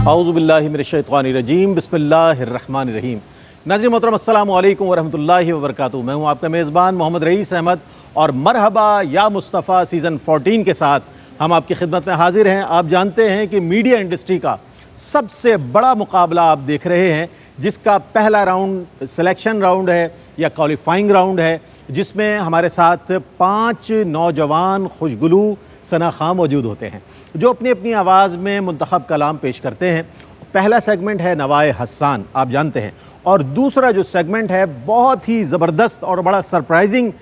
औज़ुबिल्लाहि मिनश्शैतानिर्रजीम बिस्मिल्लाहिर्रहमानिर्रहीम। नाज़रीन मोहतरम अस्सलामु अलैकुम वरहमतुल्लाहि वबरकातुहू। मैं हूँ आपका मेज़बान मोहम्मद रईस अहमद और मरहबा या मुस्तफ़ा सीज़न 14 के साथ हम आपकी खिदमत में हाजिर हैं। आप जानते हैं कि मीडिया इंडस्ट्री का सबसे बड़ा मुकाबला आप देख रहे हैं, जिसका पहला राउंड सिलेक्शन राउंड है या क्वालिफाइंग राउंड है, जिसमें हमारे साथ 5 नौजवान खुशगुलू सना खां मौजूद होते हैं जो अपनी अपनी आवाज़ में मुंतखब कलाम पेश करते हैं। पहला सेगमेंट है नवाए हस्सान, आप जानते हैं, और दूसरा जो सेगमेंट है बहुत ही ज़बरदस्त और बड़ा सरप्राइजिंग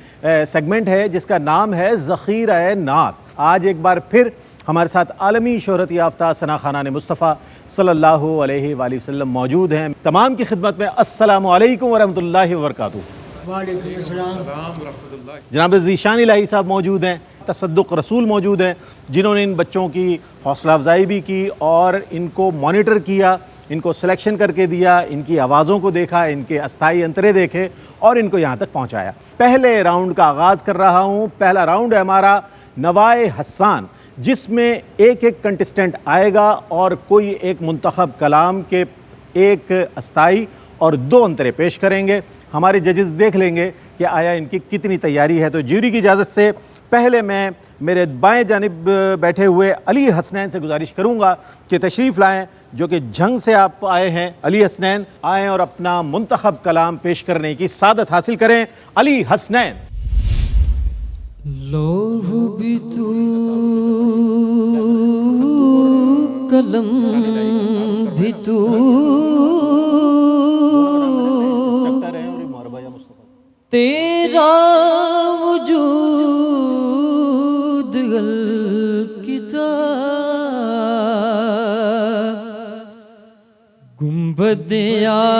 सेगमेंट है जिसका नाम है ज़ख़ीरा-ए नात। आज एक बार फिर हमारे साथ आलमी शोहरत याफ्ता सना खान मुस्तफ़ा सल्लल्लाहु अलैहि वसल्लम मौजूद हैं। तमाम की खिदमत में अस्सलामु अलैकुम वरहमतुल्लाहि वबरकातुहू। जनाब ज़ीशान इलाही साहब मौजूद हैं, तसद्दुक़ रसूल मौजूद हैं, जिन्होंने इन बच्चों की हौसला अफजाई भी की और इनको मॉनिटर किया, इनको सिलेक्शन करके दिया, इनकी आवाज़ों को देखा, इनके अस्थाई अंतरे देखे और इनको यहाँ तक पहुँचाया। पहले राउंड का आगाज़ कर रहा हूँ। पहला राउंड है हमारा नवाए हस्सान, जिसमें एक एक कंटेस्टेंट आएगा और कोई एक मुंतखब कलाम के एक अस्थाई और 2 अंतरे पेश करेंगे। हमारे जजेस देख लेंगे कि आया इनकी कितनी तैयारी है। तो ज्यूरी की इजाज़त से पहले मैं मेरे बाएं जानिब बैठे हुए अली हसनैन से गुजारिश करूंगा कि तशरीफ़ लाएं, जो कि झंग से आप आए हैं। अली हसनैन आएँ और अपना मुंतखब कलाम पेश करने की सादत हासिल करें। अली हसनैन। लौह भी तू कलम भी तू तेरा वजूद अल किताब गुंबद आबगी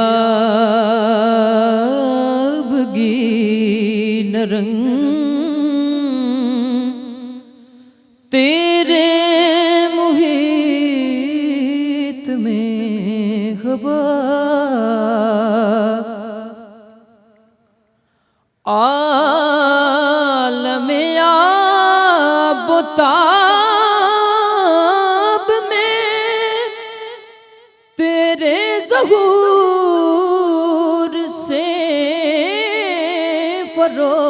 नरंग तेरे मुहीत में हवा आलमे आबताब में तेरे ज़हूर से फरोग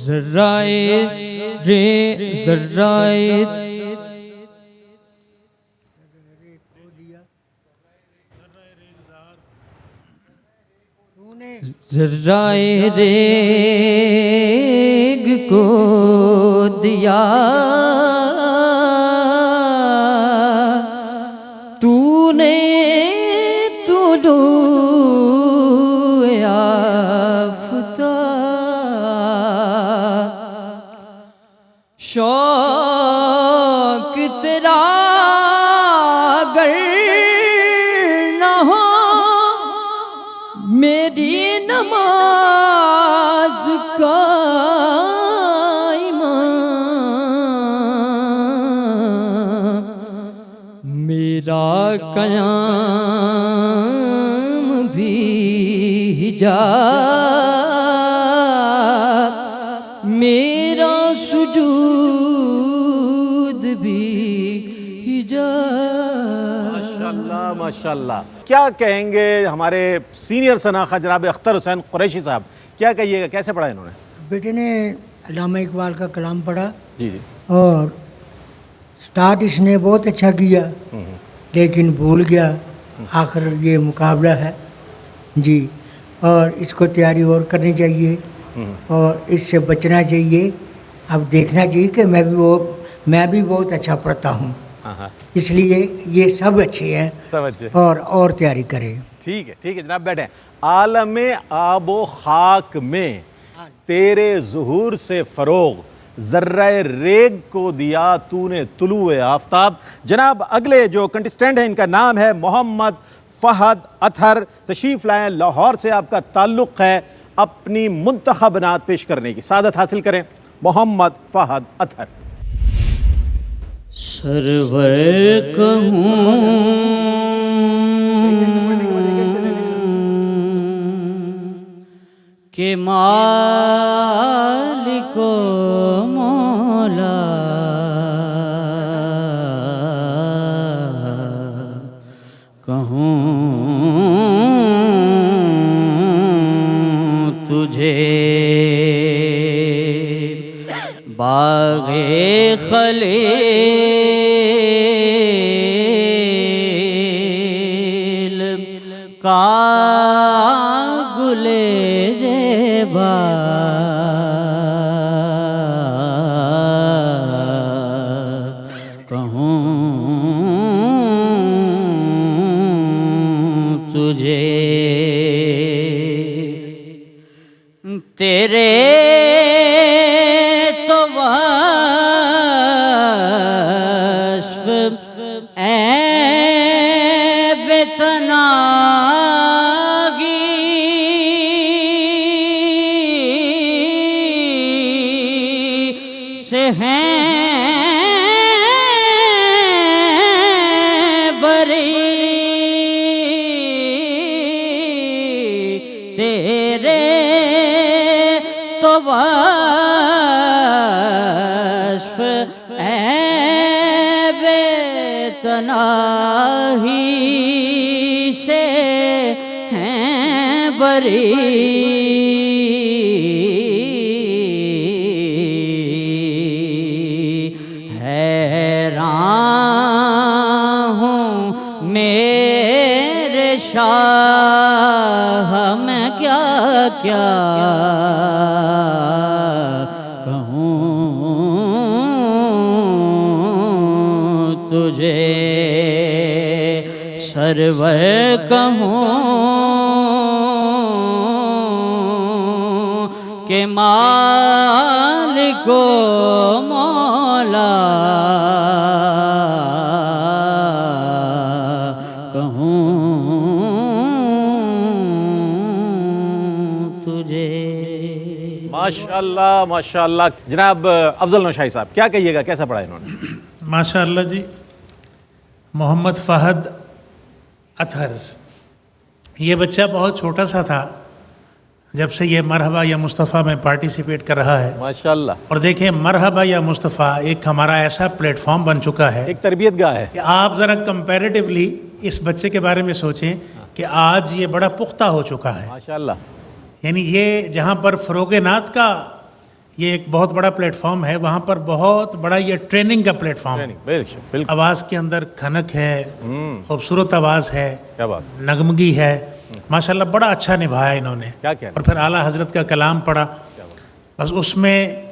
ज़र्राए रे ज़र्राए ज़र्राए रेग को दिया तूने तुलूए आफ़ताब शौक तेरा अगर न हो मेरी नमाज का ईमान मेरा क़याम भी हिजाब मेरा सुजूद भी हिजाब। माशाल्लाह माशाल्लाह। क्या कहेंगे हमारे सीनियर सना खां जनाब अख्तर हुसैन कुरैशी साहब, क्या कहिएगा, कैसे पढ़ा इन्होंने? बेटे ने अल्लामा इकबाल का कलाम पढ़ा जी जी। और स्टार्ट इसने बहुत अच्छा किया, लेकिन भूल गया। आखिर ये मुकाबला है जी, और इसको तैयारी और करनी चाहिए और इससे बचना चाहिए। अब देखना चाहिए कि मैं भी बहुत अच्छा पढ़ता हूँ, इसलिए ये सब अच्छे हैं, सब अच्छे और तैयारी करें। ठीक है जनाब, बैठे। आलमे आबो खाक में तेरे ज़ुहूर से फ़रोग ज़र्राए रेग को दिया तूने तुलूए आफ़ताब। जनाब अगले जो कंटेस्टेंट हैं इनका नाम है मोहम्मद फ़हद अतहर। तशरीफ़ लाएँ, लाहौर से आपका ताल्लुक़ है। अपनी मुंतखब नात पेश करने की सादत हासिल करें। मोहम्मद फ़हद अतहर। सरवर कहूँ के मालिको मौला बाग़े खलील का गुले ज़ेबा तुझे तेरे तो वास्फ़ ऐब तनागी से हैं तेरे तो वास्फ़ ऐब तनाही से हैं बरी हैरान हूँ मेरे शाह मैं क्या क्या कहूँ तुझे सरवर कहूँ के मालिको मौला कहूँ तुझे। माशाल्लाह माशाल्लाह। जनाब अफजल नौशाही साहब, क्या कहिएगा, कैसा पढ़ा इन्होंने? माशाअल्लाह जी। मोहम्मद फ़हद अतहर, ये बच्चा बहुत छोटा सा था जब से ये मरहबा या मुस्तफ़ा में पार्टिसिपेट कर रहा है। माशाल्लाह। और देखें, मरहबा या मुस्तफ़ा एक हमारा ऐसा प्लेटफॉर्म बन चुका है एक तरबियत गाह है कि आप ज़रा कंपैरेटिवली इस बच्चे के बारे में सोचें कि आज ये बड़ा पुख्ता हो चुका है। माशाल्लाह। यानी ये जहाँ पर फ़रोग़ नात का ये एक बहुत बड़ा प्लेटफॉर्म है, वहाँ पर बहुत बड़ा ये ट्रेनिंग का प्लेटफॉर्म है। बिल्कुल। आवाज़ के अंदर खनक है, खूबसूरत आवाज़ है, क्या बात, नगमगी है। माशाल्लाह बड़ा अच्छा निभाया इन्होंने। क्या कहना। और फिर आला हज़रत का कलाम पढ़ा। बस उसमें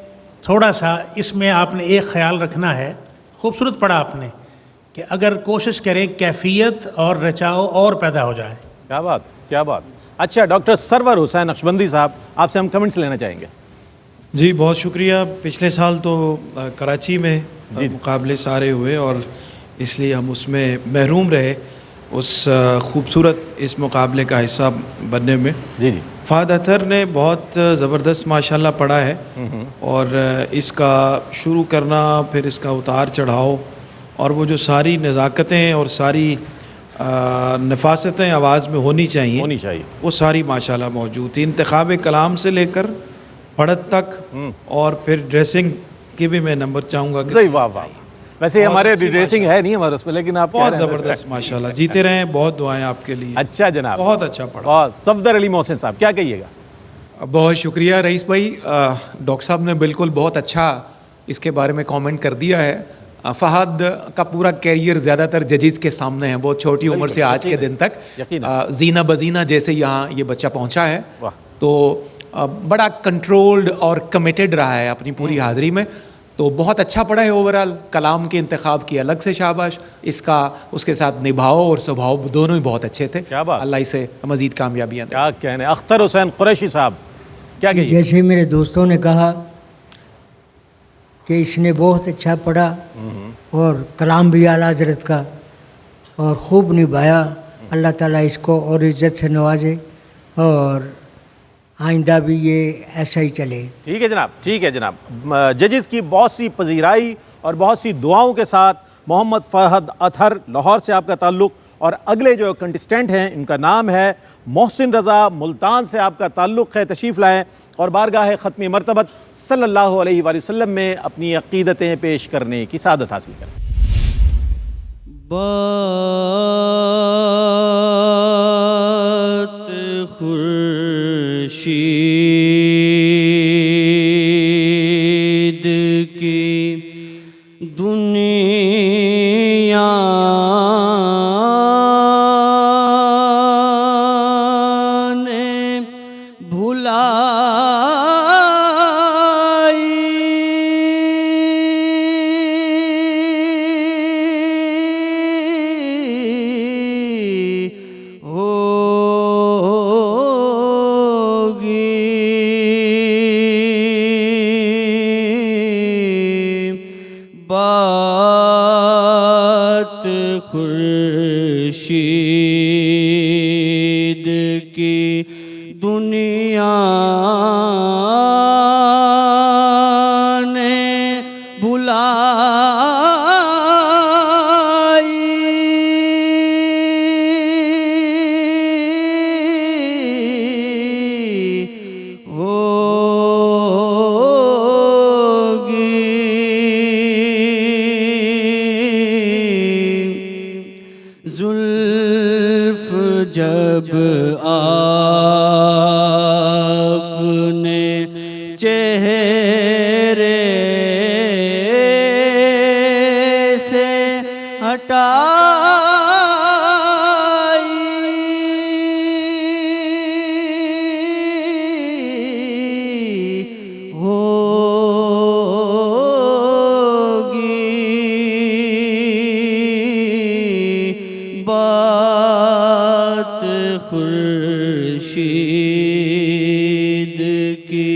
थोड़ा सा इसमें आपने एक ख्याल रखना है, खूबसूरत पढ़ा आपने, कि अगर कोशिश करें कैफियत और रचाव और पैदा हो जाए। क्या बात, क्या बात। अच्छा, डॉक्टर सरवर हुसैन नक्शबंदी साहब, आपसे हम कमेंट्स लेना चाहेंगे। जी बहुत शुक्रिया। पिछले साल तो कराची में मुकाबले सारे हुए और इसलिए हम उसमें महरूम रहे उस खूबसूरत इस मुकाबले का हिस्सा बनने में। जी जी। फ़हद अतहर ने बहुत ज़बरदस्त माशाल्लाह पढ़ा है और इसका शुरू करना, फिर इसका उतार चढ़ाव और वो जो सारी नज़ाकतें और सारी नफासतें आवाज़ में होनी चाहिए वो सारी माशाल्लाह मौजूद थी। इंतखाब कलाम से लेकर पढ़त तक और फिर ड्रेसिंग की भी मैं नंबर चाहूँगा कि वाह वाह। वैसे हमारे ड्रेसिंग है नहीं हमारे उसमें, लेकिन आप बहुत ज़बरदस्त माशाल्लाह। जीते रहें, बहुत दुआएं आपके लिए। अच्छा जनाब, बहुत अच्छा पढ़ा। और सफदर अली मोहसिन साहब, क्या कहिएगा? बहुत शुक्रिया रईस भाई। डॉक्टर साहब ने बिल्कुल बहुत अच्छा इसके बारे में कमेंट कर दिया है। फ़हद का पूरा कैरियर ज़्यादातर जजेस के सामने है, बहुत छोटी उम्र से आज के दिन तक जीना बजीना जैसे यहाँ ये बच्चा पहुँचा है, तो बड़ा कंट्रोल्ड और कमिटेड रहा है अपनी पूरी हाज़िरी में। तो बहुत अच्छा पढ़ा है ओवरऑल। कलाम के इंतखाब की अलग से शाबाश, इसका उसके साथ निभाव और स्वभाव दोनों ही बहुत अच्छे थे। क्या बात। अल्लाह इसे मज़ीद कामयाबियाँ दे। क्या कहने। अख्तर हुसैन कुरैशी साहब, क्या कहिए? जैसे मेरे दोस्तों ने कहा कि इसने बहुत अच्छा पढ़ा और कलाम भी आला हज़रत का और ख़ूब निभाया। अल्लाह ताला इसको और इज़्ज़त से नवाजे और आइंदा भी ये ऐसा ही चले। ठीक है जनाब, ठीक है जनाब। जजेस की बहुत सी पजीराई और बहुत सी दुआओं के साथ मोहम्मद फ़हद अतहर, लाहौर से आपका ताल्लुक़, और अगले जो कंटेस्टेंट हैं इनका नाम है मोहसिन रज़ा, मुल्तान से आपका ताल्लुक़ है। तशरीफ़ लाएँ और बारगाह ख़त्मी मरतबत सल्लल्लाहु अलैहि वसल्लम में अपनी अक़ीदतें पेश करने की सादत हासिल करें। बात खुर्शीद की दुनिया ने भुलाई होगी बात खुर्शीद की दुनिया ने भुलाई होगी जुल्फ जब आपने चेहरे से हटाई होगी बात खुर्शीद की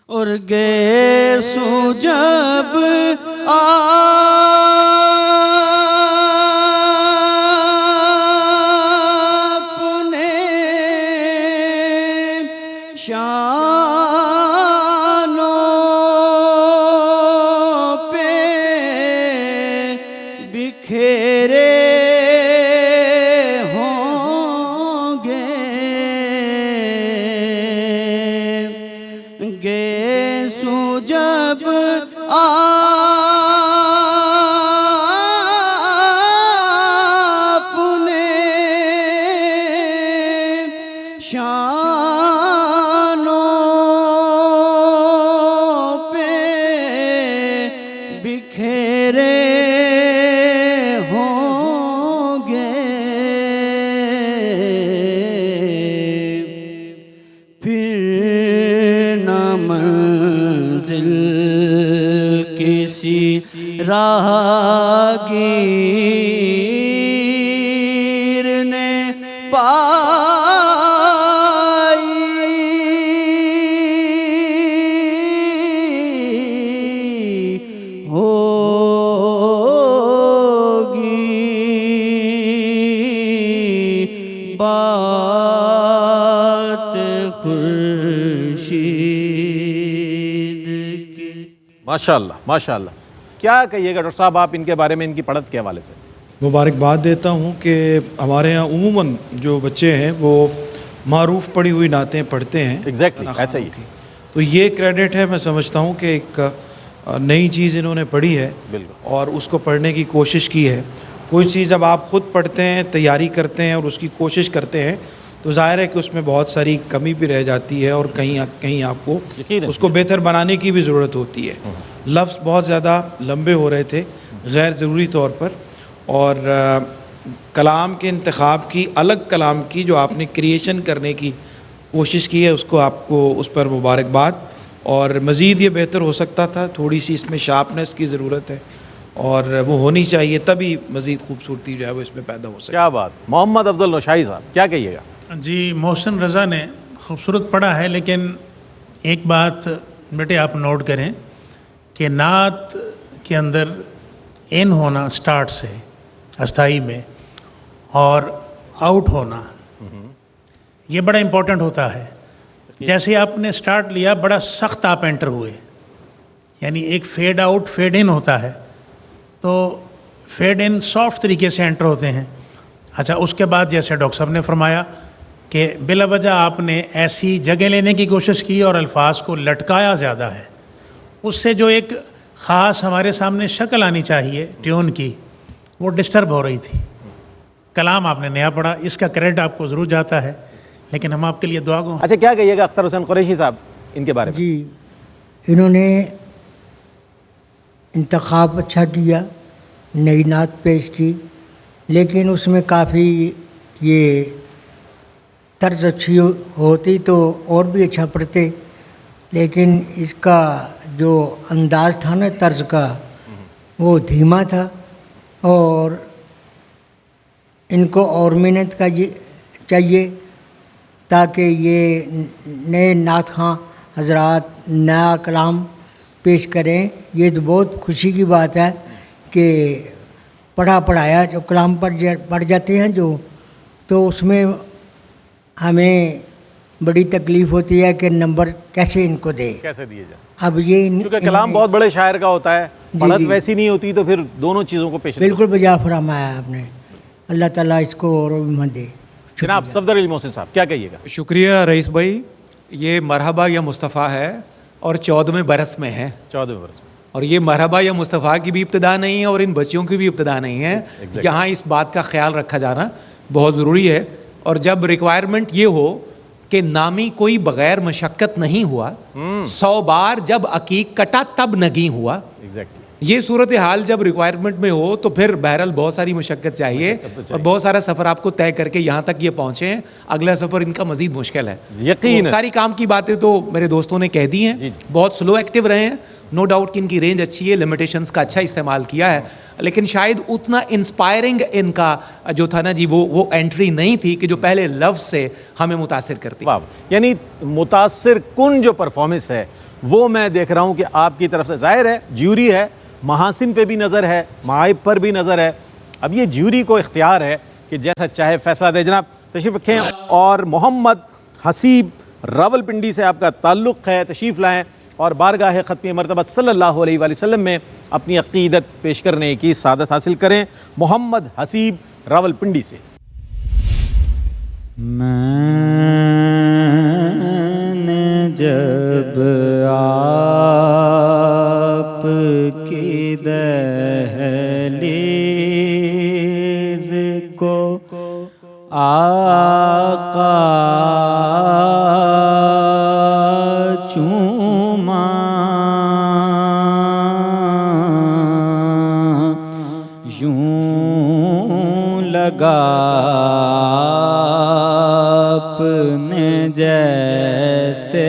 और गैसो जब आपने शानों पे बिखेरे होंगे गैसो जब आपने शानों पे बिखेरे होंगे फिर न मंजिल किसी राहगीर ने पाई होगी बात खुर्शीद की। माशाल्लाह माशाल्लाह। क्या कहिएगा डॉक्टर साहब आप इनके बारे में, इनकी पढ़त के हवाले से? मुबारकबाद देता हूँ कि हमारे यहाँ उमूमन जो बच्चे हैं वो मारूफ पढ़ी हुई नातें पढ़ते हैं। एग्जैक्टली ऐसा ही है। तो ये क्रेडिट है, मैं समझता हूँ कि एक नई चीज़ इन्होंने पढ़ी है बिल्कुल। और उसको पढ़ने की कोशिश की है। कोई चीज़ जब आप ख़ुद पढ़ते हैं, तैयारी करते हैं और उसकी कोशिश करते हैं तो ज़ाहिर है कि उसमें बहुत सारी कमी भी रह जाती है और कहीं कहीं आपको उसको बेहतर बनाने की भी ज़रूरत होती है। लफ्ज़ बहुत ज़्यादा लंबे हो रहे थे गैर ज़रूरी तौर पर, और कलाम के इंतखाब की, अलग कलाम की जो आपने क्रिएशन करने की कोशिश की है, उसको आपको उस पर मुबारकबाद। और मज़ीद ये बेहतर हो सकता था, थोड़ी सी इसमें शार्पनेस की ज़रूरत है और वो होनी चाहिए, तभी मज़ीद खूबसूरती जो है वो इसमें पैदा हो सके। क्या बात। मोहम्मद अफजल नौशाही साहब क्या कहिएगा? जी, मोहसिन रज़ा ने खूबसूरत पढ़ा है, लेकिन एक बात बेटे आप नोट करें कि नात के अंदर इन होना स्टार्ट से अस्थाई में और आउट होना, ये बड़ा इम्पोर्टेंट होता है। जैसे आपने स्टार्ट लिया, बड़ा सख्त आप एंटर हुए, यानी एक फेड आउट फेड इन होता है, तो फेड इन सॉफ्ट तरीके से एंटर होते हैं। अच्छा, उसके बाद जैसे डॉक्टर साहब ने फरमाया कि बिलावजह आपने ऐसी जगह लेने की कोशिश की और अल्फाज को लटकाया ज़्यादा है, उससे जो एक ख़ास हमारे सामने शक्ल आनी चाहिए ट्यून की, वो डिस्टर्ब हो रही थी। कलाम आपने नया पढ़ा, इसका क्रेडिट आपको ज़रूर जाता है, लेकिन हम आपके लिए दुआ गो। अच्छा, क्या कहिएगा अख्तर हुसैन कुरैशी साहब, इनके बारे में। जी, इन्होंने इंतखाब अच्छा किया, नई नात पेश की, लेकिन उसमें काफ़ी ये तर्ज अच्छी होती तो और भी अच्छा पढ़ते, लेकिन इसका जो अंदाज़ था ना तर्ज का वो धीमा था, और इनको और मेहनत का चाहिए ताकि ये नए नात खां हजरात नया कलाम पेश करें। ये तो बहुत खुशी की बात है कि पढ़ाया जो कलाम पढ़ जाते हैं जो, तो उसमें हमें बड़ी तकलीफ़ होती है कि नंबर कैसे इनको दें, कैसे दिए जाए। अब ये क्योंकि कलाम बहुत बड़े शायर का होता है, पढ़त जी। वैसी नहीं होती, तो फिर दोनों चीज़ों को पेश। बिल्कुल बजा फरमाया आपने, अल्लाह ताला इसको और भी दे। जनाब सफदर अली मोहसिन साहब क्या कहिएगा। शुक्रिया रईस भाई। ये मरहबा या मुस्तफ़ा है और 14वें बरस में है, 14वें वर्ष में। और ये मरहबा या मुस्तफ़ा की भी इब्तदा नहीं है और इन बच्चियों की भी इब्तदा नहीं है। यहाँ इस बात का ख्याल रखा जाना बहुत ज़रूरी है। और जब रिक्वायरमेंट ये हो कि नामी कोई बग़ैर मशक्क़त नहीं हुआ, 100 बार जब अकीक कटा तब नगी हुआ, एग्जैक्टली ये सूरत हाल जब रिक्वायरमेंट में हो तो फिर बहरहाल बहुत सारी मशक्क़त चाहिए और बहुत सारा सफ़र आपको तय करके यहाँ तक ये पहुँचे हैं। अगला सफ़र इनका मज़ीद मुश्किल है। यकीन तो सारी काम की बातें तो मेरे दोस्तों ने कह दी हैं। बहुत स्लो एक्टिव रहे हैं, नो डाउट कि इनकी रेंज अच्छी है, लिमिटेशंस का अच्छा इस्तेमाल किया है, लेकिन शायद उतना इंस्पायरिंग इनका जो था ना जी वो एंट्री नहीं थी कि जो पहले लफ्ज़ से हमें मुतासिर करती। वाह, यानी मुतासिर कुन जो परफॉर्मेंस है वो मैं देख रहा हूँ कि आपकी तरफ से। जाहिर है ज्यूरी है, महासिन पे भी नज़र है, माइब पर भी नज़र है। अब ये ज्यूरी को इख्तियार है कि जैसा चाहे फैसला दे। जनाब तशरीफ़ रखें, और मोहम्मद हसीब रावलपिंडी से आपका ताल्लुक़ है, तशरीफ़ लाएँ और बारगाह ख़त्म मरतबत सल्लल्लाहु अलैहि वसल्लम में अपनी अक़ीदत पेश करने की सादत हासिल करें। मोहम्मद हसीब रावलपिंडी से। मैंने जब आपकी दहलीज़ को आका चूमा, यूं लगा आपने जैसे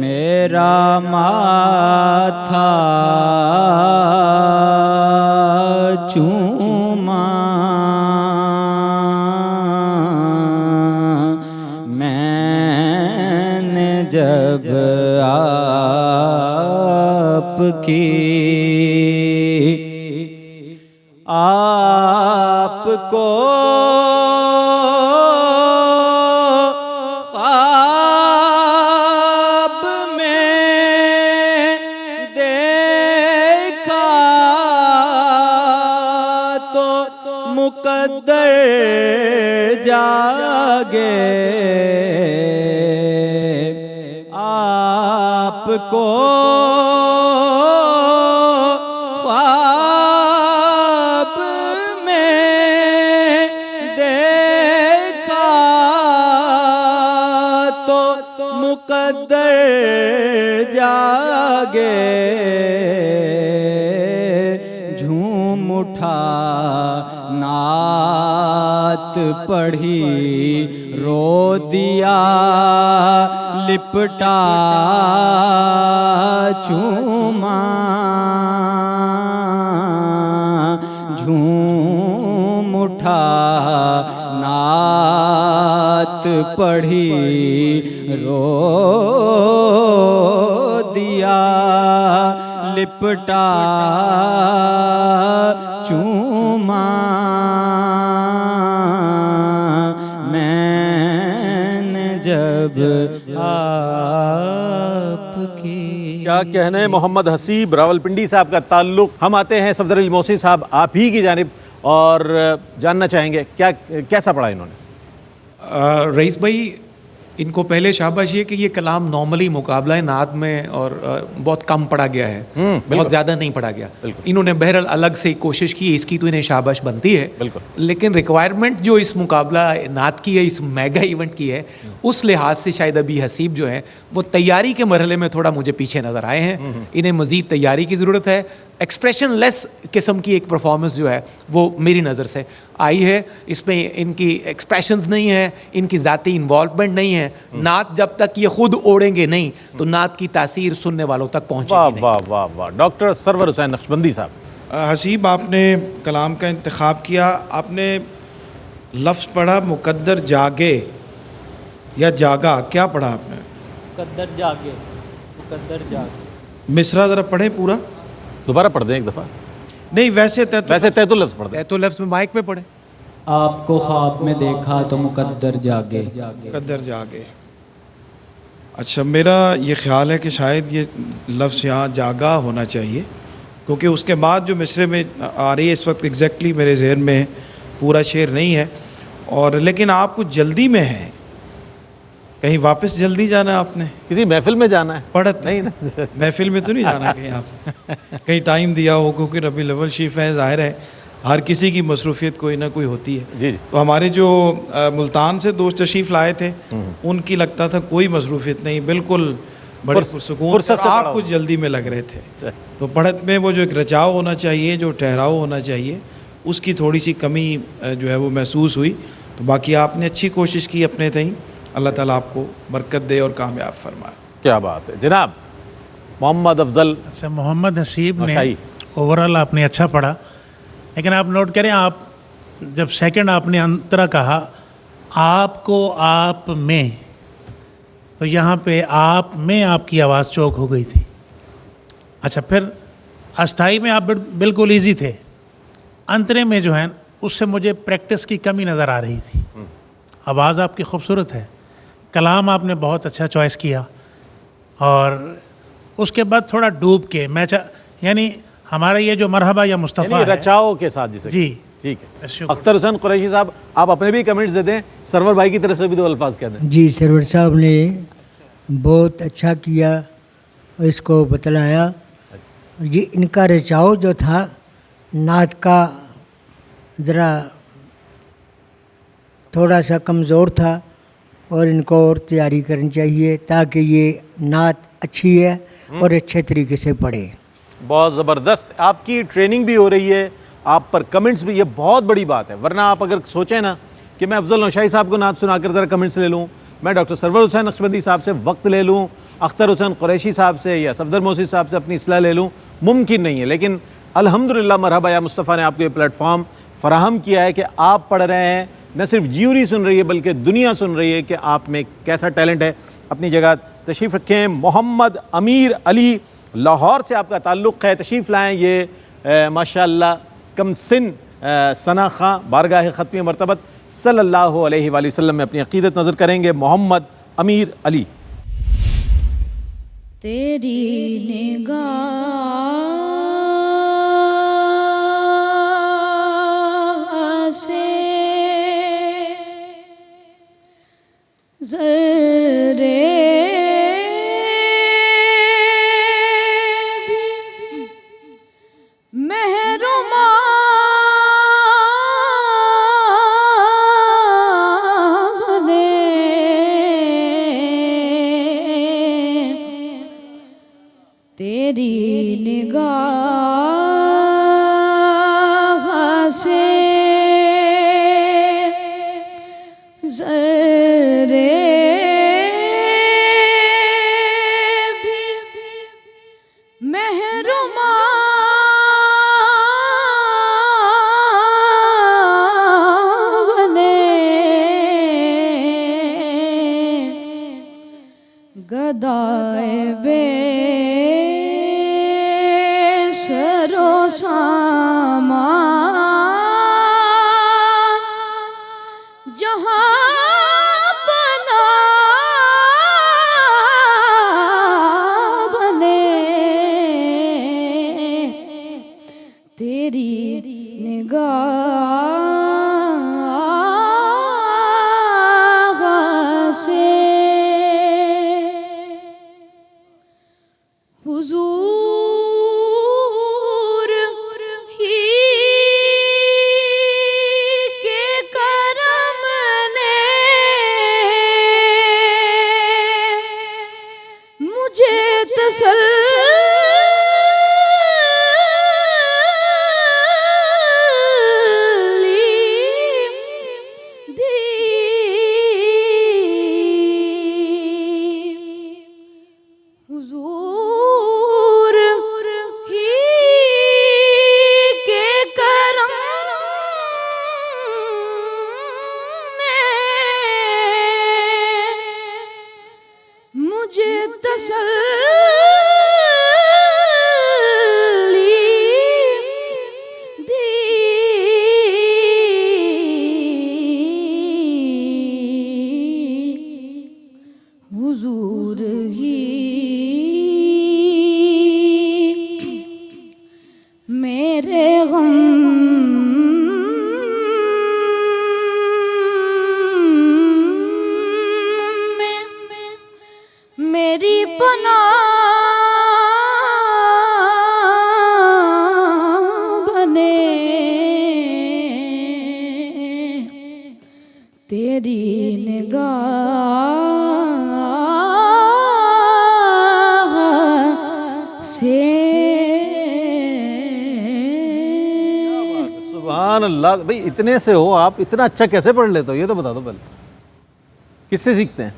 मेरा माथा चूमा। मैंने जब आपको ख्वाब में देखा तो मुकद्दर जागे, आपको ख्वाब में देखा तो मुकद्दर जागे, झूम उठा नात पढ़ी रो दिया लिपटा चूमा, झूम उठा नात पढ़ी रो दिया लिपटा चूमा। मैंने जब आपकी क्या कहने मोहम्मद हसीब रावलपिंडी से आपका ताल्लुक़। हम आते हैं सफदर अली मोहसिन साहब आप ही की जानिब और जानना चाहेंगे क्या कैसा पढ़ा इन्होंने। रईस भाई इनको पहले शाबाश ये कि ये कलाम नॉर्मली मुकाबला है नात में और बहुत कम पढ़ा गया है, बहुत ज़्यादा नहीं पढ़ा गया। इन्होंने बहरहाल अलग से कोशिश की, इसकी तो इन्हें शाबाश बनती है। बिल्कुल। लेकिन रिक्वायरमेंट जो इस मुकाबला नात की है, इस मेगा इवेंट की है, उस लिहाज से शायद अभी हसीब जो है वो तैयारी के मरहले में थोड़ा मुझे पीछे नज़र आए हैं। इन्हें मज़ीद तैयारी की ज़रूरत है। एक्सप्रेशन लेस किस्म की एक परफॉर्मेंस जो है वो मेरी नज़र से आई है। इसमें इनकी एक्सप्रेशंस नहीं है, इनकी ज़ाती इन्वॉल्वमेंट नहीं है। नात जब तक ये खुद ओढ़ेंगे नहीं तो नात की तासीर सुनने वालों तक वाह पहुँचेगी नहीं। वाह वाह वाह। डॉक्टर सरवर हुसैन नक्शबंदी साहब, हसीब, आपने कलाम का इंतखाब किया, आपने लफ्ज़ पढ़ा मुकद्दर जागे या जागा, क्या पढ़ा आपने? मुकद्दर जागे, मुकद्दर जागे। मिसरा ज़रा पढ़े पूरा। दोबारा पढ़ दें एक दफ़ा। नहीं, वैसे वैसे तैतुल लफ्ज़ पढ़ दें। तो लफ्ज़ में माइक में पढ़े। आपको ख्वाब में देखा तो मुकद्दर जागे। मुकद्दर जागे। अच्छा, मेरा ये ख्याल है कि शायद ये लफ्ज़ यहाँ जागा होना चाहिए, क्योंकि उसके बाद जो मिसरे में आ रही है इस वक्त एग्जैक्टली मेरे जहन में पूरा शेर नहीं है। और लेकिन आप कुछ जल्दी में हैं, कहीं वापस जल्दी जाना है आपने? किसी महफिल में जाना है? पढ़त नहीं ना। महफिल में तो नहीं जाना कहीं आप कहीं टाइम दिया हो, क्योंकि रबीउल अव्वल शरीफ है, ज़ाहिर है हर किसी की मसरूफियत कोई ना कोई होती है। जी जी। तो हमारे जो मुल्तान से दोस्त तशरीफ़ लाए थे उनकी लगता था कोई मसरूफियत नहीं, बिल्कुल बड़े पुरसुकून, फुर्सत से आप पढ़ा कुछ जल्दी में लग रहे थे। तो पढ़त में वो जो एक रचाव होना चाहिए, जो ठहराव होना चाहिए, उसकी थोड़ी सी कमी जो है वो महसूस हुई। तो बाकी आपने अच्छी कोशिश की अपने तहीं, अल्लाह ताला आपको बरकत दे और कामयाब फरमाए। क्या बात है जनाब। मोहम्मद अफजल अच्छा, मोहम्मद हसीब ने मशाई। ओवरऑल आपने अच्छा पढ़ा, लेकिन आप नोट करें, आप जब सेकंड आपने अंतरा कहा आपको आप में, तो यहाँ पे आप में आपकी आवाज़ चौक हो गई थी। अच्छा, फिर अस्थाई में आप बिल्कुल इजी थे, अंतरे में जो है उससे मुझे प्रैक्टिस की कमी नज़र आ रही थी। आवाज़ आपकी खूबसूरत है, कलाम आपने बहुत अच्छा चॉइस किया, और उसके बाद थोड़ा डूब के यानी हमारा ये जो मरहबा या मुस्तफ़ा है, रचाओ के साथ जिसे जी ठीक है। शुक्र। अख्तर हुसैन कुरैशी साहब, आप अपने भी कमेंट्स दे दें, सरवर भाई की तरफ से भी दो अल्फाज कह दें। जी, सरवर साहब ने बहुत अच्छा किया, इसको बतलाया। ये इनका रिचाव जो था नात का ज़रा थोड़ा सा कमज़ोर था, और इनको और तैयारी करनी चाहिए ताकि ये नात अच्छी है और अच्छे तरीके से पढ़े। बहुत ज़बरदस्त, आपकी ट्रेनिंग भी हो रही है, आप पर कमेंट्स भी, ये बहुत बड़ी बात है। वरना आप अगर सोचें ना कि मैं अफजल नौशाही साहब को नात सुनाकर ज़रा कमेंट्स ले लूँ, मैं डॉक्टर सरवर हुसैन नक्शबंदी साहब से वक्त ले लूँ, अख्तर हुसैन कुरैशी साहब से या सफदर मोहसिन साहब से अपनी इस्लाह ले लूँ, मुमकिन नहीं है। लेकिन अल्हम्दुलिल्लाह मरहबा या मुस्तफ़ा ने आपको ये प्लेटफॉर्म फ़राहम किया है कि आप पढ़ रहे हैं, न सिर्फ ज्यूरी सुन रही है बल्कि दुनिया सुन रही है कि आप में कैसा टैलेंट है। अपनी जगह तशरीफ़ रखें। मोहम्मद अमीर अली, लाहौर से आपका ताल्लुक़ है, तशरीफ़ लाएँ। ये माशाअल्लाह कम सिन सना खां बारगाह ख़त्मी मरतबत सल्लल्लाहु अलैहि वसल्लम में अपनी अक़ीदत नज़र करेंगे। मोहम्मद अमीर अली। तेरी निगाह से ज़र्रे महरूमा बने, तेरी निगाह से ज़र्रे भी महरूमा बने, गदाए बे सरो सामान जहाँ बना बने, तेरी निगाह से हुजूर ही के करम ने मुझे तसल्ली दी। हुजूर ही के करम ने मुझे तसल्ली दी। हुजूर ही मेरे गम में मेरी पनाह बने। तेरी निगाह से सुभान अल्लाह भाई, इतने से हो आप, इतना अच्छा कैसे पढ़ लेते हो ये तो बता दो पहले, किससे सीखते हैं?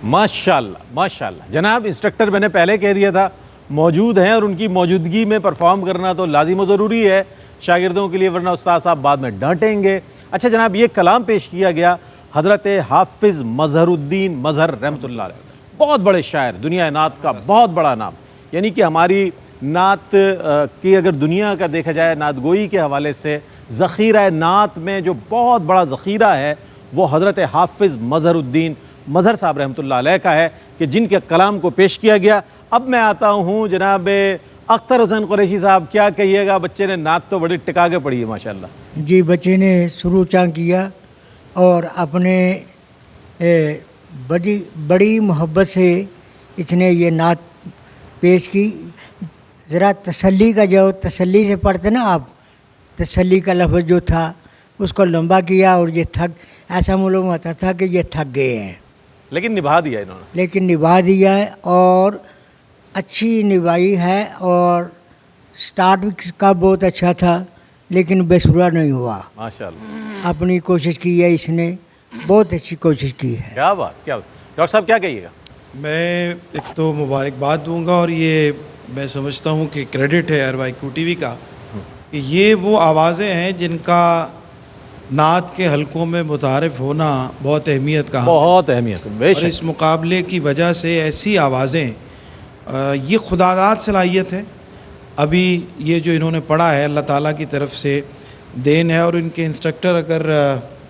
माशाल्लाह माशाल्लाह। जनाब इंस्ट्रक्टर मैंने पहले कह दिया था मौजूद हैं और उनकी मौजूदगी में परफॉर्म करना तो लाजिम व ज़रूरी है शागिर्दों के लिए, वरना उस्ताद साहब बाद में डांटेंगे। अच्छा जनाब, ये कलाम पेश किया गया हज़रत हाफिज़ मज़हरुद्दीन मज़हर रहमतुल्लाह अलैह, बहुत बड़े शायर, दुनिया नात का बहुत बड़ा नाम। यानी कि हमारी नात की अगर दुनिया का देखा जाए, नात गोई के हवाले से ज़ख़ीरा नात में जो बहुत बड़ा ज़ख़ीरा है वो हज़रत हाफिज़ मज़हरुद्दीन मज़हर साहब रहमतुल्लाह अलैह का है कि जिनके कलाम को पेश किया गया। अब मैं आता हूँ जनाब अख्तर हुसैन कुरैशी साहब, क्या कहिएगा? बच्चे ने नात तो बड़ी टिका के पढ़ी है माशाल्लाह। जी, बच्चे ने शुरू चाँ किया और अपने बड़ी मोहब्बत से इसने ये नात पेश की। ज़रा तसल्ली का, जो तसल्ली से पढ़ते ना आप, तसल्ली का लफ्ज़ जो था उसको लंबा किया और ये थक, ऐसा मालूम होता था कि ये थक गए हैं, लेकिन निभा दिया इन्होंने। लेकिन निभा दिया है और अच्छी निभाई है। और स्टार्ट भी का बहुत अच्छा था लेकिन बेसुरा नहीं हुआ। माशाल्लाह, अपनी कोशिश की है इसने, बहुत अच्छी कोशिश की है। क्या बात, क्या बात। डॉक्टर साहब क्या कहिएगा? मैं एक तो मुबारकबाद दूंगा और ये मैं समझता हूँ कि क्रेडिट है अरवाईक्यू टीवी का कि ये वो आवाज़ें हैं जिनका नात के हलकों में मुतारिफ होना बहुत अहमियत का, बहुत अहमियत है और बेशक। इस मुकाबले की वजह से ऐसी आवाज़ें, ये खुदादाद सलाहियत है। अभी ये जो इन्होंने पढ़ा है अल्लाह ताला की तरफ से देन है, और इनके इंस्ट्रक्टर अगर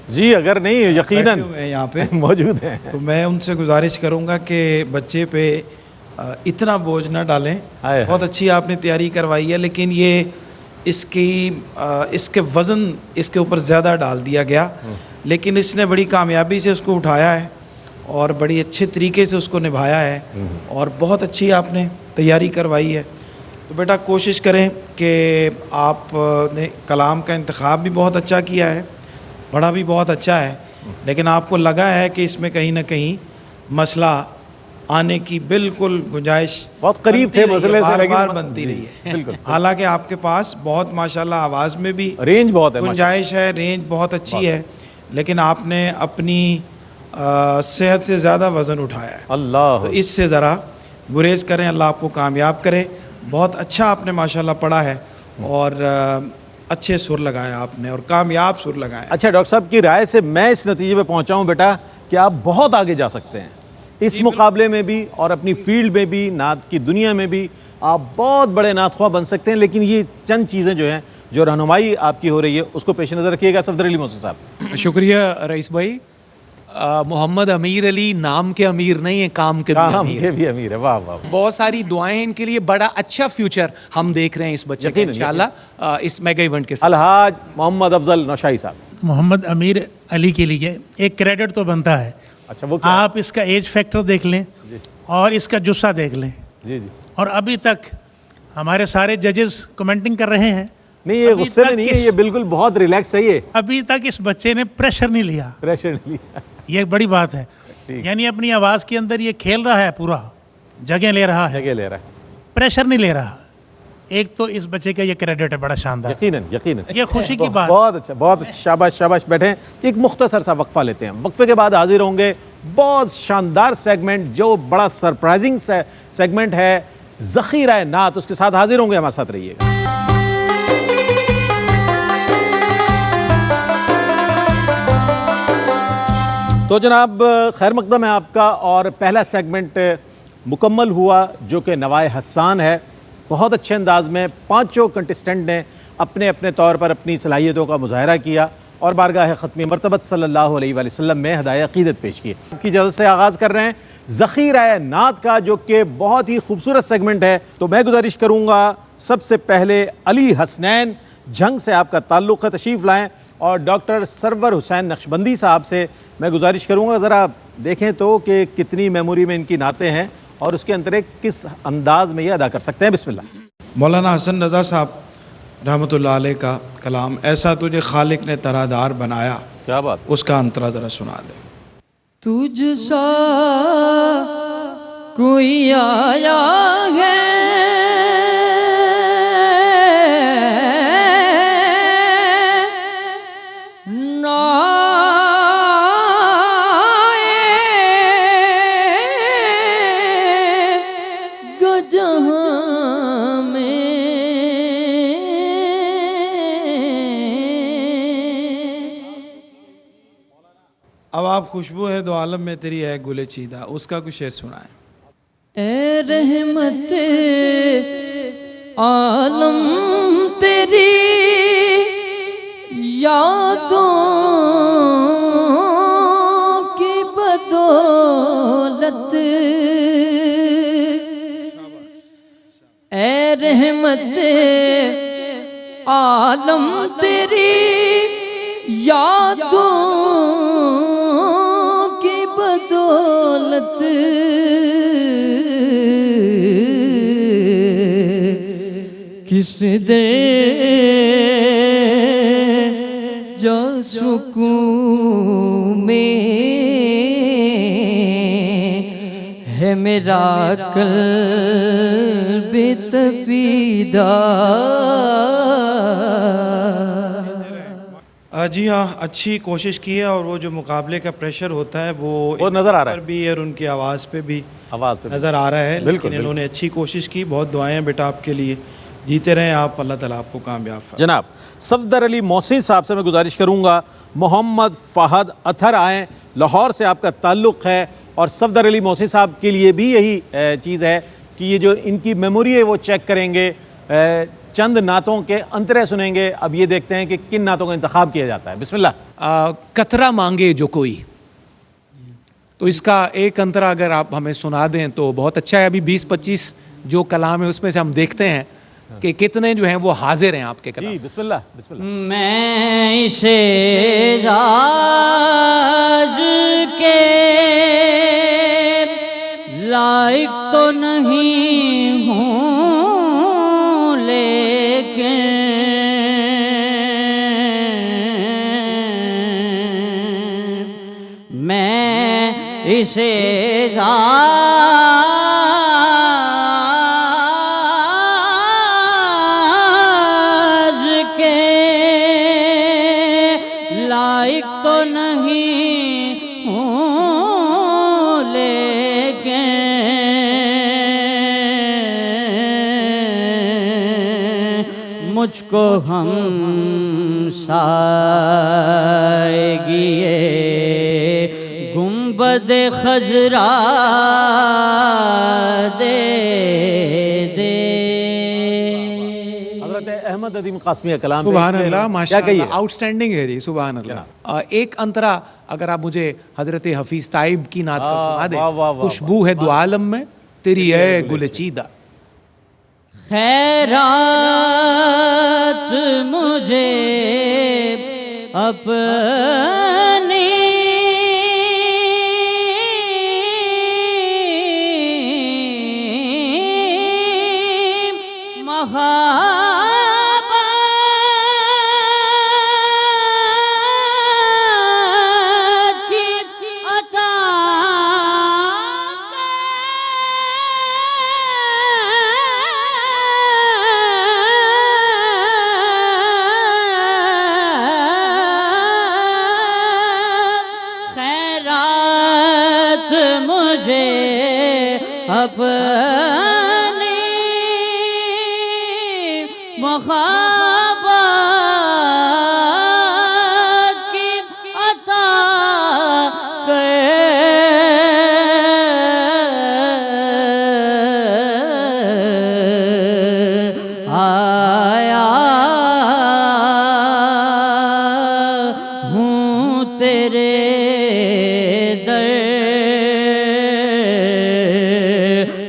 जी अगर नहीं यकीनन बैठे हुए हैं यहाँ पे मौजूद हैं तो मैं उनसे गुजारिश करूँगा कि बच्चे पे इतना बोझ ना डालें। हाय बहुत अच्छी आपने तैयारी करवाई है, लेकिन ये इसके वज़न इसके ऊपर ज़्यादा डाल दिया गया, लेकिन इसने बड़ी कामयाबी से उसको उठाया है और बड़ी अच्छे तरीके से उसको निभाया है और बहुत अच्छी आपने तैयारी करवाई है। तो बेटा कोशिश करें कि आपने कलाम का इंतखाब भी बहुत अच्छा किया है, पढ़ा भी बहुत अच्छा है, लेकिन आपको लगा है कि इसमें कहीं ना कहीं मसला आने की बिल्कुल गुंजाइश बहुत करीब थे मसले से, बार लेकिन बार बनती रही है। बिल्कुल। हालांकि आपके पास बहुत माशाल्लाह आवाज़ में भी रेंज बहुत है गुंजाइश है, रेंज बहुत अच्छी है, लेकिन आपने अपनी सेहत से ज़्यादा वज़न उठाया है। अल्लाह, तो इससे ज़रा गुरेज करें, अल्लाह आपको कामयाब करे। बहुत अच्छा आपने माशाल्लाह पढ़ा है और अच्छे सुर लगाए आपने और कामयाब सुर लगाए। अच्छा डॉक्टर साहब की राय से मैं इस नतीजे पे पहुंचा हूं बेटा कि आप बहुत आगे जा सकते हैं इस मुकाबले में भी और अपनी फील्ड में भी, नात की दुनिया में भी आप बहुत बड़े नातख्वाह बन सकते हैं। लेकिन ये चंद चीज़ें जो हैं, जो रहनुमाई आपकी हो रही है, उसको पेश नज़र रखिएगा। सफदर अली मोहसिन साहब। शुक्रिया रईस भाई। मोहम्मद अमीर अली नाम के अमीर नहीं है, काम के भी अमीर ये भी अमीर है। वाह वाह। बहुत सारी दुआएं हैं इनके लिए, बड़ा अच्छा फ्यूचर हम देख रहे हैं इस बच्चे का इंशाल्लाह इस मेगा इवेंट के साथ। अलहाज मोहम्मद अफजल नौशाही साहब। मोहम्मद अमीर अली के लिए एक क्रेडिट तो बनता है। अच्छा वो क्या? आप इसका एज फैक्टर देख लें और इसका जुस्सा देख लें, जी जी। और अभी तक हमारे सारे जजेस कमेंटिंग कर रहे हैं, नहीं ये अभी गुस्से में तक नहीं है, इस- ये बिल्कुल बहुत रिलैक्स है, ये अभी तक इस बच्चे ने प्रेशर नहीं लिया। प्रेशर नहीं लिया। ये एक बड़ी बात है। यानी अपनी आवाज़ के अंदर ये खेल रहा है, पूरा जगह ले रहा है, जगह ले रहा है। प्रेशर नहीं ले रहा। एक तो इस बच्चे का ये क्रेडिट है बड़ा शानदार, यकीनन यकीनन ये खुशी की बात। बहुत अच्छा, बहुत अच्छा। शाबाश शाबाश। बैठे एक मुख्तसर सा वक्फा लेते हैं, वक्फे के बाद हाजिर होंगे। बहुत शानदार सेगमेंट, जो बड़ा सरप्राइजिंग सेगमेंट है, ज़ख़ीरा नात, उसके साथ हाजिर होंगे। हमारे साथ रहिएगा। तो जनाब खैर मकदम है आपका, और पहला सेगमेंट मुकम्मल हुआ जो कि नवाए हसान है। बहुत अच्छे अंदाज में पांचों कंटेस्टेंट ने अपने अपने तौर पर अपनी सलाहियतों का मुजाहरा किया और बारगाह ख़त्मी मरतबत सल्लल्लाहु अलैहि वसल्लम में हदाया अक़ीदत पेश की। की इजाज़त से आगाज़ कर रहे हैं ज़ख़ीरा नात का, जो कि बहुत ही खूबसूरत सेगमेंट है। तो मैं गुजारिश करूँगा सबसे पहले अली हसनैन जंग से आपका ताल्लुक़ है, तशरीफ़ लाएँ, और डॉक्टर सरवर हुसैन नक्शबंदी साहब से मैं गुजारिश करूँगा ज़रा देखें तो कि कितनी मेमोरी में इनकी नातें हैं और उसके अंतरे किस अंदाज में ये अदा कर सकते हैं। बिस्मिल्लाह। मौलाना हसन रज़ा साहब रहमतुल्लाह अलैह का कलाम, ऐसा तुझे खालिक ने तरादार बनाया, क्या बात। उसका अंतरा ज़रा सुना दे। तुझसा कोई आया है ना जहाँ में अब आप खुशबू है दो आलम में तेरी है गुले चीदा, उसका कुछ शेर सुनाए। ए रहमत आलम तेरी यादों की बदौलत, ए रहमत आलम तेरी यादों की बदौलत किस दे जा सुकून में है मेरा कल्ब तपीदा। जी हाँ, अच्छी कोशिश की है, और वो जो मुकाबले का प्रेशर होता है वो नज़र आ रहा है पर भी और उनकी आवाज़ पे भी आवाज़ पे नज़र आ रहा है। बिल्कुल, लेकिन इन्होंने अच्छी कोशिश की। बहुत दुआएं हैं बेटा आपके लिए, जीते रहें आप, अल्लाह ताला आपको कामयाब फरमाए। जनाब सफदर अली मोहसिन साहब से मैं गुजारिश करूँगा मोहम्मद फ़हद अथर आएँ, लाहौर से आपका ताल्लुक़ है, और सफदर अली मोहसिन साहब के लिए भी यही चीज़ है कि ये जो इनकी मेमोरी है वो चेक करेंगे, चंद नातों के अंतरे सुनेंगे। अब ये देखते हैं कि किन नातों का इंतखाब किया जाता है। बिस्मिल्लाह। कतरा मांगे जो कोई, तो इसका एक अंतरा अगर आप हमें सुना दें तो बहुत अच्छा है। अभी 20-25 जो कलाम है उसमें से हम देखते हैं कि कितने जो हैं वो हाजिर हैं आपके कलाम। जी बिस्मिल्लाह बिस्मिल्लाह। मैं इसे आज के लायक तो नहीं हूँ, लेकिन मैं इसे आज के लायक तो नहीं हूँ, लेकिन मुझको हम साएगी गुंबद खजरा दे दे। हज़रत अहमद अदीम कासमी का कलाम सुभान पेश अल्लाह, करें। क्या माशाअल्लाह, कहिए? आउटस्टैंडिंग है जी, सुभान अल्लाह। एक अंतरा अगर आप मुझे हजरत हफीज ताइब की नात का सुना दें, वाह, वाह, वाह, खुशबू है दो आलम में तेरी है गुलचीदा। खैरात मुझे अपनी अपनी मोहब्बत की अता कर आया हूँ तेरे दर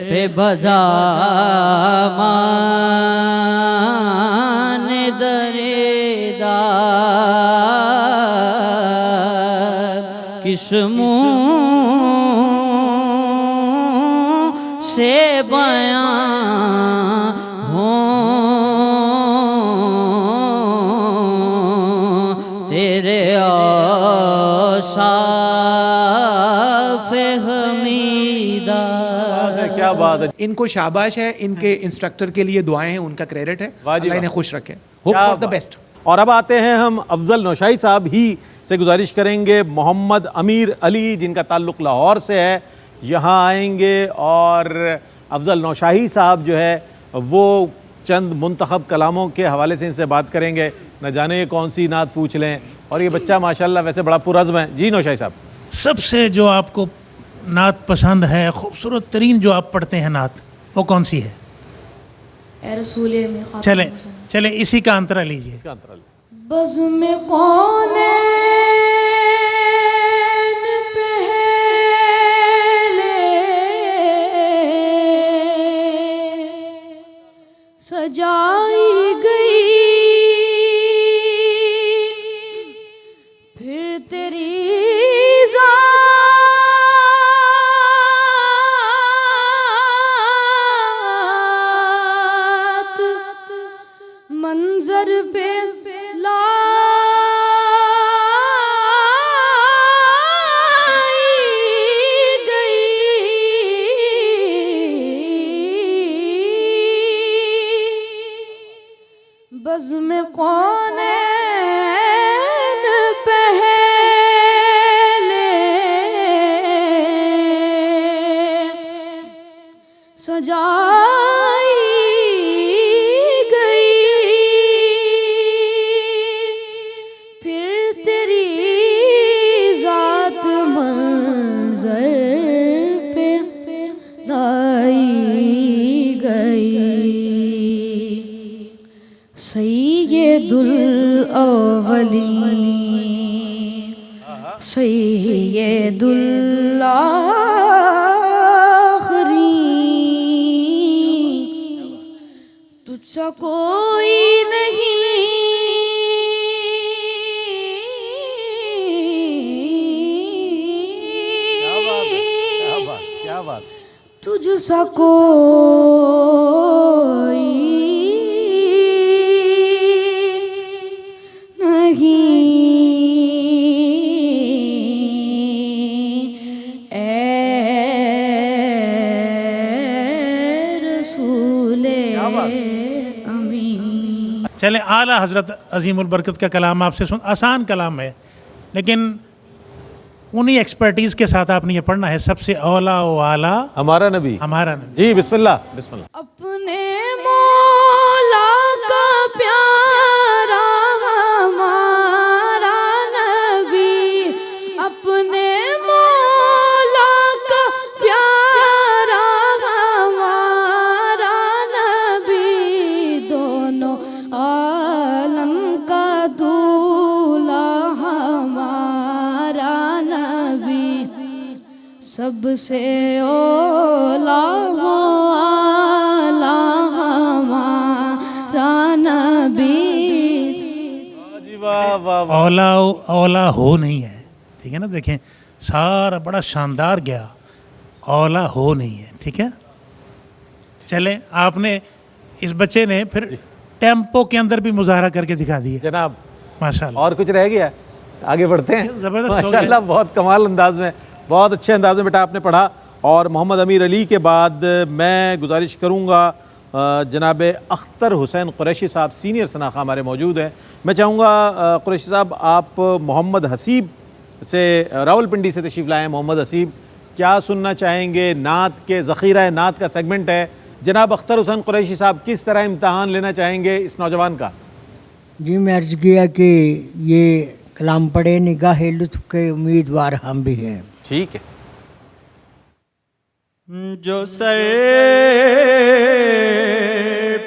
पे बदामान दरेदार किस मुँह से बयां हो तेरे औसाफ हमीदा। क्या बात है, इनको शाबाश है, इनके इंस्ट्रक्टर के लिए दुआएं हैं, उनका क्रेडिट है। वाह जी अल्लाह वाह। इन्हें खुश रखे। होप क्या फॉर द बात। बेस्ट। और अब आते हैं हम अफजल नौशाही साहब ही से गुजारिश करेंगे, मोहम्मद अमीर अली जिनका ताल्लुक़ लाहौर से है, यहाँ आएंगे और अफजल नौशाही साहब जो है वो चंद मुंतखब कलामों के हवाले से इनसे बात करेंगे। न जाने कौन सी नात पूछ लें, और ये बच्चा माशाल्लाह वैसे बड़ा पुरज़्म है। जी नौशाही साहब। सबसे जो आपको नात पसंद है, खूबसूरत तरीन जो आप पढ़ते हैं नात, वो कौन सी है? ए रसूले में खातिम चले हुसैन। चले इसी का अंतरा लीजिए। इसका अंतराल। बज़ में कौनैन पहले सजाई गई, फिर तेरी ज़ात मंजर पे लाई गई। बज़ में कौनैन पहले सजाई गई, फिर तेरी ज़ात मंज़र पे लाई गई। सैयदुल अव्वलीन सैयदुल आखिरीन, तुझसा कोई नहीं, क्या बात। तुझसा कोई नहीं, ए रसूले अमीन। चले आला हज़रत अजीमुल बरकत का कलाम आपसे सुन। आसान कलाम है, लेकिन उन्हीं एक्सपर्टीज़ के साथ आपने ये पढ़ना है। सबसे औला व आला हमारा नबी। हमारा नबी। जी बिस्मिल्लाह बिस्मिल्लाह। अपने मौला का प्यारा हमारा नबी, अपने मौला का प्यारा हमारा नबी, दोनों आलम का दूल्हा हमारा नबी, सबसे ओला हो आला हमारा नबी। जी वाह वाह वाह। औला औला हो नहीं है, ठीक है ना। देखें सारा बड़ा शानदार गया, औला हो नहीं है, ठीक है। चले आपने इस बच्चे ने फिर टेम्पो के अंदर भी मुजाहरा करके दिखा दिया जनाब माशाल्लाह। और कुछ रह गया? आगे बढ़ते हैं। ज़बरदस्त हो गया। माशाल्लाह बहुत कमाल अंदाज में, बहुत अच्छे अंदाज में बेटा आपने पढ़ा। और मोहम्मद अमीर अली के बाद मैं गुजारिश करूँगा जनाब अख्तर हुसैन कुरैशी साहब, सीनियर शनाखा हमारे मौजूद हैं। मैं चाहूँगा कुरैशी साहब आप मोहम्मद हसीब से, रावलपिंडी से तशरीफ़ लाएँ। मोहम्मद हसीब क्या सुनना चाहेंगे? नात के ज़ख़ीरा नात का सेगमेंट है। जनाब अख्तर हुसैन कुरैशी साहब किस तरह इम्तहान लेना चाहेंगे इस नौजवान का? जी मैं अर्ज़ किया कि ये कलाम पढ़े, निगाह लुत्फ़ के उम्मीदवार हम भी हैं। ठीक है। जो सर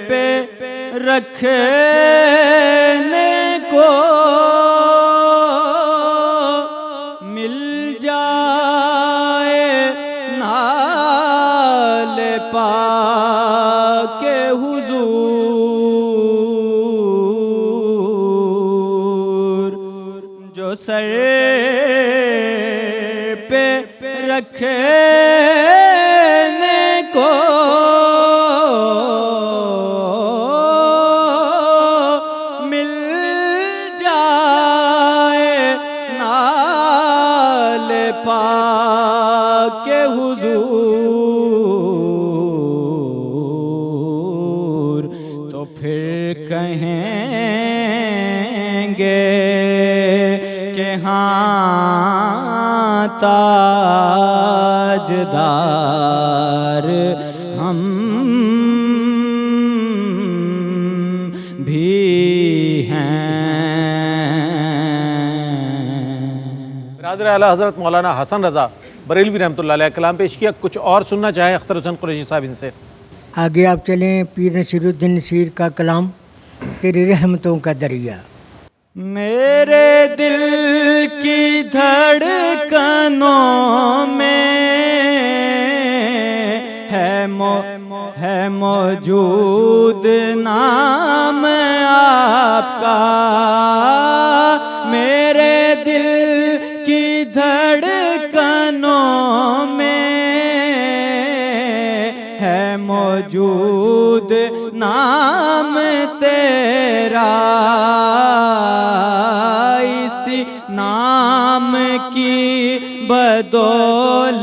पे रखने को मिल जाए नाल पाके हुजूर, जो सर पे रखने को मिल जाए नाल पाके हुजूर, तो फिर कहेंगे कि हाँ ताजदार हम भी हैं। बिरादर आला हज़रत मौलाना हसन रज़ा बरेलवी रहमतुल्लाह अलैह कलाम पेश किया। कुछ और सुनना चाहें अख्तर हुसैन कुरैशी साहब इनसे? आगे आप चलें पीर नसीरुद्दीन नसीर का कलाम तेरी रहमतों का दरिया। मेरे दिल की धड़कनों में है मौजूद नाम आपका, मेरे दिल की धड़कनों में है मौजूद नाम तेरा, इसी नाम की बदौलत,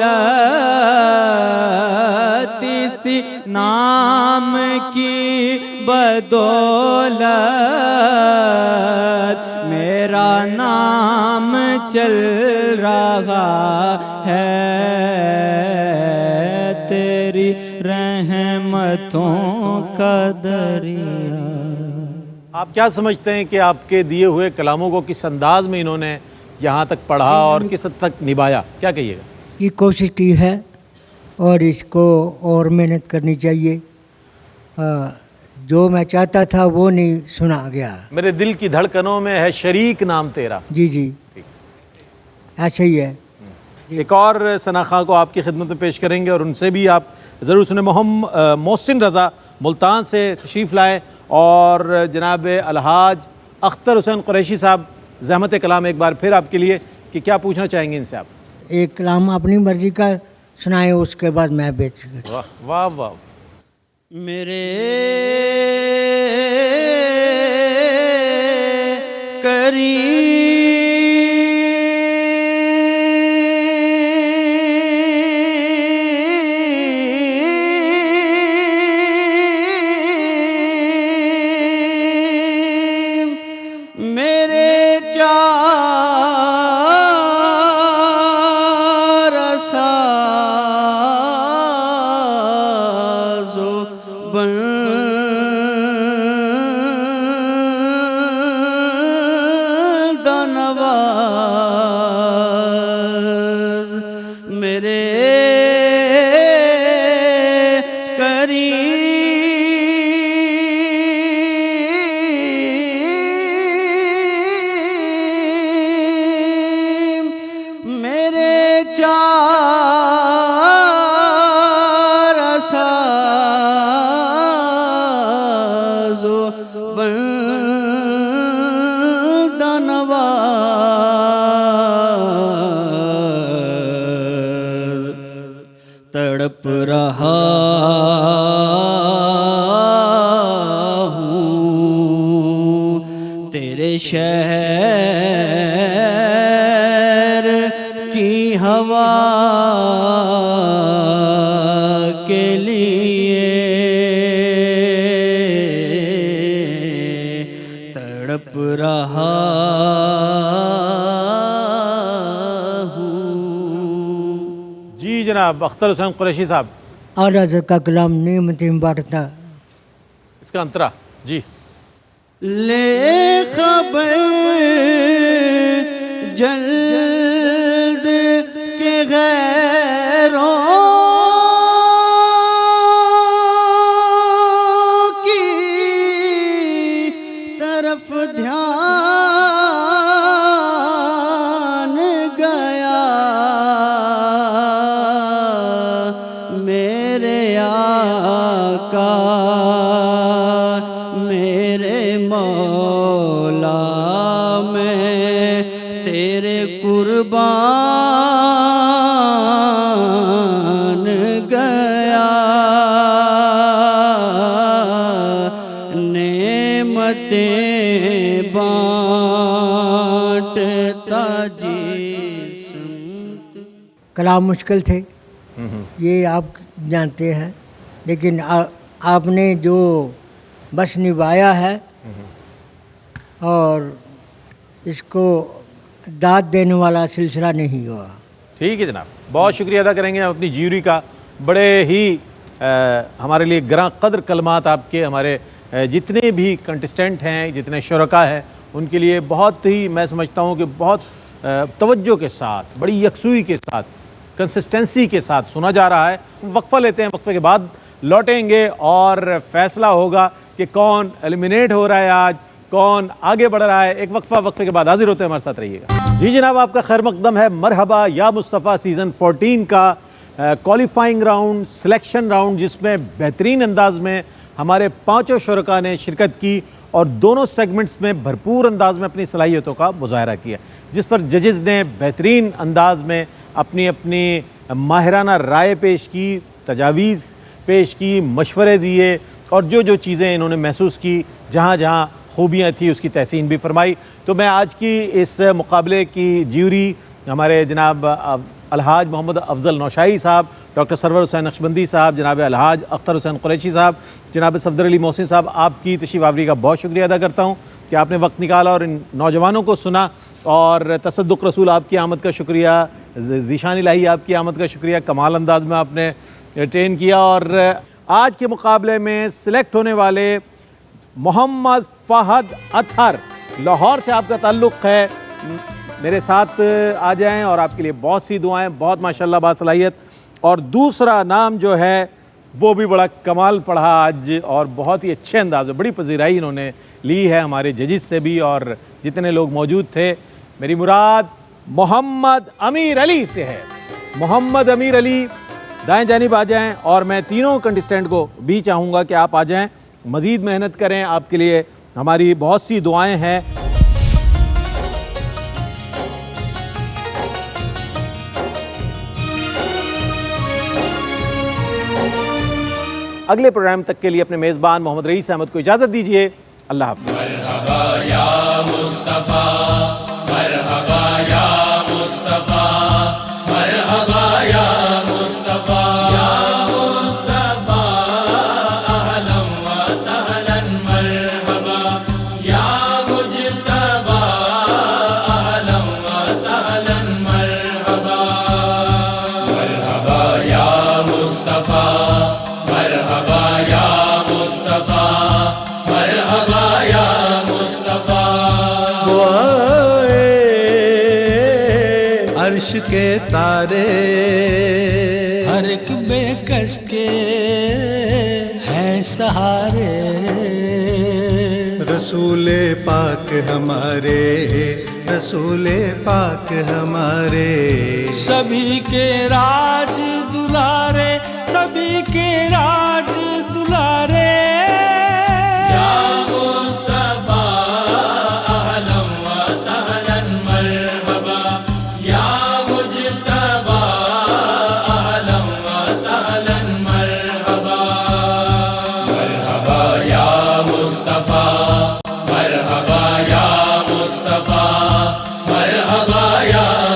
इसी नाम की बदौलत मेरा नाम चल रहा है, तेरी रहमतों का दरिया। आप क्या समझते हैं कि आपके दिए हुए कलामों को किस अंदाज में इन्होंने यहाँ तक पढ़ा और किस हद तक निभाया? क्या कहिएगा? ये कोशिश की है और इसको और मेहनत करनी चाहिए। जो मैं चाहता था वो नहीं सुना गया। मेरे दिल की धड़कनों में है शरीक नाम तेरा। जी जी ऐसा ही है। एक और सना खां को आपकी खिदमत में पेश करेंगे और उनसे भी आप ज़रूर सुने। मोहसिन रज़ा मुल्तान से तशरीफ़ लाए और जनाब अलहाज अख्तर हुसैन कुरैशी साहब ज़हमत कलाम एक बार फिर आपके लिए कि क्या पूछना चाहेंगे इनसे आप? एक कलाम अपनी मर्ज़ी का सुनाए, उसके बाद मैं बेच। वाह वाह वाह। मेरे करीम, मेरे चार साज़ो बंदनवाज़ मेरे करीम, मेरे चार साज़ो बंदनवाज़ तड़प रहा हूँ तेरे शहर की हवा के लिए, तड़प रहा हूँ। जी जनाब अख्तर हुसैन कुरैशी साहब, आला हज़रत का कलाम नेमतें बांटता। इसका अंतरा जी। ले खबर जल्द के गैरों की तरफ ध्यान गया, मेरे आका मेरे मौला मैं तेरे कुर्बान गया, नेमतें बांटता जिस्म। कलाम मुश्किल थे, ये आप जानते हैं, लेकिन आपने जो बस निभाया है और इसको दाद देने वाला सिलसिला नहीं हुआ। ठीक है जनाब, बहुत शुक्रिया अदा करेंगे हम अपनी ज्यूरी का। बड़े ही हमारे लिए ग्रां कदर कलमात आपके, हमारे जितने भी कंटेस्टेंट हैं, जितने शुरका हैं, उनके लिए बहुत ही मैं समझता हूँ कि बहुत तवज्जो के साथ, बड़ी यकसुई के साथ, कंसिस्टेंसी के साथ सुना जा रहा है। वक्फ़ा लेते हैं, वक्फ़े के बाद लौटेंगे और फैसला होगा कि कौन एलिमिनेट हो रहा है आज, कौन आगे बढ़ रहा है। एक वक्फ़े के बाद हाजिर होते हैं, हमारे साथ रहिएगा। जी जनाब, आपका खैर मकदम है। मरहबा या मुस्तफ़ा सीज़न 14 का क्वालिफाइंग राउंड, सिलेक्शन राउंड, जिसमें बेहतरीन अंदाज में हमारे पाँचों शुरका ने शिरकत की और दोनों सेगमेंट्स में भरपूर अंदाज में अपनी सलाहियतों का मुज़ाहरा किया, जिस पर जजेज़ ने बेहतरीन अंदाज में अपनी अपनी माहिराना राय पेश की, तजावीज़ पेश की, मशवरे दिए और जो जो चीज़ें इन्होंने महसूस की, जहाँ जहाँ खूबियाँ थी उसकी तहसीन भी फरमाई। तो मैं आज की इस मुकाबले की ज्यूरी हमारे जनाब अलहाज मोहम्मद अफजल नौशाई साहब, डॉक्टर सरवर हुसैन नक्शबंदी साहब, जनाब अलहाज अख्तर हुसैन कुरैशी साहब, जनाब सफदर अली मोहसिन साहब, आपकी तशरीफ़ आवरी का बहुत शुक्रिया अदा करता हूँ कि आपने वक्त निकाला और इन नौजवानों को सुना। और तसद्दुक़ रसूल आपकी आमद का शुक्रिया, ज़ीशान इलाही आपकी आमद का शुक्रिया, कमाल अंदाज में आपने ट्रेन किया। और आज के मुकाबले में सिलेक्ट होने वाले मोहम्मद फ़हद अतहर, लाहौर से आपका ताल्लुक़ है, मेरे साथ आ जाएं और आपके लिए बहुत सी दुआएं, बहुत माशाल्लाह बासलाहियत। और दूसरा नाम जो है वो भी बड़ा कमाल पढ़ा आज और बहुत ही अच्छे अंदाज में, बड़ी पजीराई इन्होंने ली है हमारे जजिस से भी और जितने लोग मौजूद थे। मेरी मुराद मोहम्मद अमीर अली से है। मोहम्मद अमीर अली दाएं जानिब आ जाएं और मैं तीनों कंटेस्टेंट को भी चाहूँगा कि आप आ जाएं, मज़ीद मेहनत करें, आपके लिए हमारी बहुत सी दुआएं हैं। अगले प्रोग्राम तक के लिए अपने मेज़बान मोहम्मद रईस अहमद को इजाज़त दीजिए। अल्लाह हाफ़िज़। मरहबा या मुस्तफ़ा, मरहबा या मुस्तफ़ा, मरहबा या मुस्तफ़ा, या मुस्तफ़ा, अहलन व सहलन मरहबा, या मुज्तबा, अहलन व सहलन मरहबा, मरहबा या मुस्तफ़ा, मरहबा या मुस्तफ़ा, मरहबा या मुस्तफ़ा। वो अर्श के तारे हर एक बेकस के हैं सहारे, रसूले पाक हमारे, रसूले पाक हमारे, सभी के राज दुलारे, सभी के राज दुलारे। या मुस्तफ़ा अहलन व सहलन मरहबा, या मुज्तबा अहलन व सहलन मरहबा, मरहबा या मुस्तफ़ा,